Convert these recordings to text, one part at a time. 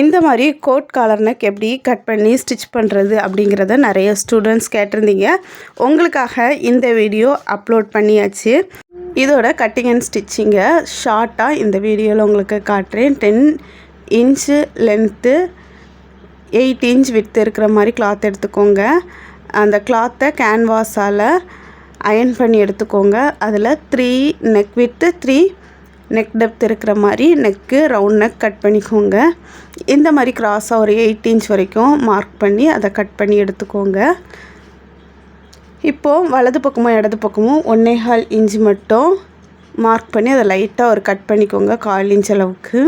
இந்த மாதிரி code collar neck எப்படி கட் பண்ணி ஸ்டிச் பண்ணுறது அப்படிங்கிறத நிறைய ஸ்டூடெண்ட்ஸ் கேட்டிருந்தீங்க. உங்களுக்காக இந்த வீடியோ அப்லோட் பண்ணியாச்சு. இதோட கட்டிங் அண்ட் ஸ்டிச்சிங்கை ஷார்ட்டாக இந்த வீடியோவில் உங்களுக்கு காட்டுறேன். 10 இன்ச்சு லென்த்து, 8 இன்ச் விட்த் இருக்கிற மாதிரி கிளாத் எடுத்துக்கோங்க. அந்த கிளாத்தை கேன்வாஸால் அயன் பண்ணி எடுத்துக்கோங்க. அதில் 3 நெக் விட்த்து, 3 நெக் டெப்த் இருக்கிற மாதிரி நெக்கு ரவுண்ட் நெக் கட் பண்ணிக்கோங்க. இந்த மாதிரி கிராஸாக ஒரு 8 இன்ச் வரைக்கும் மார்க் பண்ணி அதை கட் பண்ணி எடுத்துக்கோங்க. இப்போது வலது பக்கமும் இடது பக்கமும் 1.25 இன்ச் மட்டும் மார்க் பண்ணி அதை லைட்டாக ஒரு கட் பண்ணிக்கோங்க, 1/4 இன்ச் அளவுக்கு.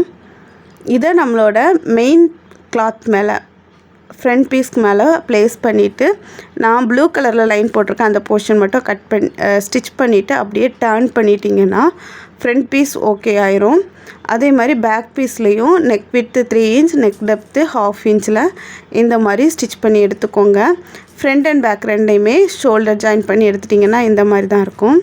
இதை நம்மளோட மெயின் கிளாத் மேலே, ஃப்ரண்ட் பீஸ்க்கு மேலே ப்ளேஸ் பண்ணிவிட்டு, நான் ப்ளூ கலரில் லைன் போட்டிருக்கேன் அந்த போர்ஷன் மட்டும் ஸ்டிச் பண்ணிவிட்டு அப்படியே டர்ன் பண்ணிட்டீங்கன்னா ஃப்ரண்ட் பீஸ் ஓகே ஆயிரும். அதே மாதிரி பேக் பீஸ்லேயும் neck width 3 inch, neck depth 1/2 இன்ச்சில் இந்த மாதிரி ஸ்டிச் பண்ணி எடுத்துக்கோங்க. ஃப்ரண்ட் அண்ட் பேக் ரெண்டையுமே ஷோல்டர் ஜாயின் பண்ணி எடுத்துட்டிங்கன்னா இந்த மாதிரி தான் இருக்கும்.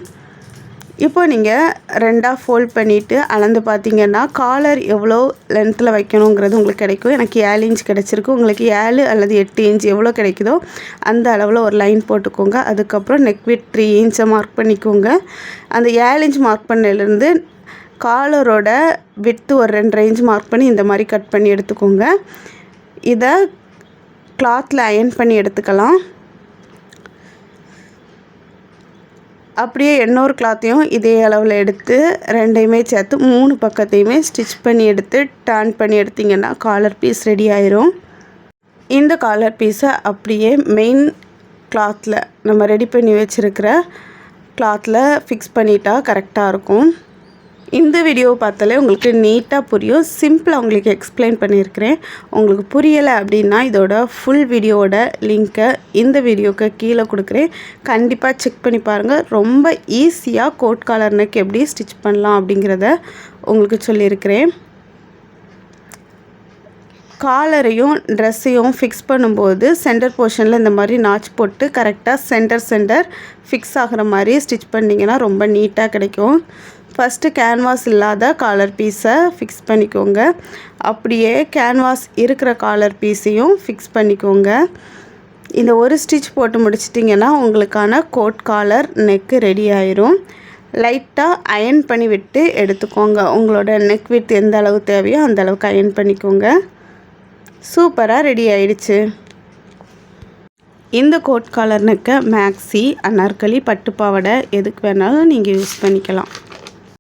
இப்போ நீங்கள் 2ஆக ஃபோல்ட் பண்ணிவிட்டு அளந்து பார்த்தீங்கன்னா காலர் எவ்வளோ லென்த்தில் வைக்கணுங்கிறது உங்களுக்கு கிடைக்கும். எனக்கு 7 இன்ச் கிடச்சிருக்கு. உங்களுக்கு 7 அல்லது 8 இன்ச் எவ்வளோ கிடைக்குதோ அந்த அளவில் ஒரு லைன் போட்டுக்கோங்க. அதுக்கப்புறம் நெக் விட் 3 இன்ச்சை மார்க் பண்ணிக்கோங்க. அந்த 7 இன்ச் மார்க் பண்ணலேருந்து காலரோட விட்த்து ஒரு 2.5 இன்ச் மார்க் பண்ணி இந்த மாதிரி கட் பண்ணி எடுத்துக்கோங்க. இதை கிளாத்தில் அயன் பண்ணி எடுத்துக்கலாம். அப்படியே இன்னொரு கிளாத்தையும் இதே அளவில் எடுத்து ரெண்டையுமே சேர்த்து 3 பக்கத்தையுமே ஸ்டிச் பண்ணி எடுத்து டர்ன் பண்ணி எடுத்திங்கன்னா காலர் பீஸ் ரெடி ஆயிரும். இந்த காலர் பீஸை அப்படியே மெயின் கிளாத்தில் நம்ம ரெடி பண்ணி வச்சுருக்கிற கிளாத்தில் ஃபிக்ஸ் பண்ணிட்டா கரெக்டாக இருக்கும். இந்த வீடியோவை பார்த்தாலே உங்களுக்கு நீட்டாக புரியும். சிம்பிளாக உங்களுக்கு எக்ஸ்பிளைன் பண்ணியிருக்கிறேன். உங்களுக்கு புரியலை அப்படின்னா இதோட ஃபுல் வீடியோவோட லிங்க்கை இந்த வீடியோவுக்கு கீழே கொடுக்குறேன். கண்டிப்பாக செக் பண்ணி பாருங்கள். ரொம்ப ஈஸியாக கோட் காலர் நெக் எப்படி ஸ்டிச் பண்ணலாம் அப்படிங்கிறத உங்களுக்கு சொல்லியிருக்கிறேன். காலரையும் ட்ரெஸ்ஸையும் ஃபிக்ஸ் பண்ணும்போது சென்டர் போர்ஷனில் இந்த மாதிரி நாச் போட்டு கரெக்டாக சென்டர் ஃபிக்ஸ் ஆகிற மாதிரி ஸ்டிச் பண்ணிங்கன்னா ரொம்ப நீட்டாக கிடைக்கும். ஃபஸ்ட்டு கேன்வாஸ் இல்லாத காலர் பீஸை ஃபிக்ஸ் பண்ணிக்கோங்க. அப்படியே கேன்வாஸ் இருக்கிற காலர் பீஸையும் ஃபிக்ஸ் பண்ணிக்கோங்க. இந்த ஒரு ஸ்டிச் போட்டு முடிச்சிட்டிங்கன்னா உங்களுக்கான கோட் காலர் நெக்கு ரெடி ஆயிரும். லைட்டாக அயன் பண்ணி விட்டு எடுத்துக்கோங்க. உங்களோட நெக் விட்த் எந்த அளவு தேவையோ அந்த அளவுக்கு அயன் பண்ணிக்கோங்க. சூப்பராக ரெடி ஆயிடுச்சு. இந்த கோட் காலர் நெக்கை மேக்ஸி, அனார்கலி, பட்டுப்பாவடை எதுக்கு வேணாலும் நீங்கள் யூஸ் பண்ணிக்கலாம்.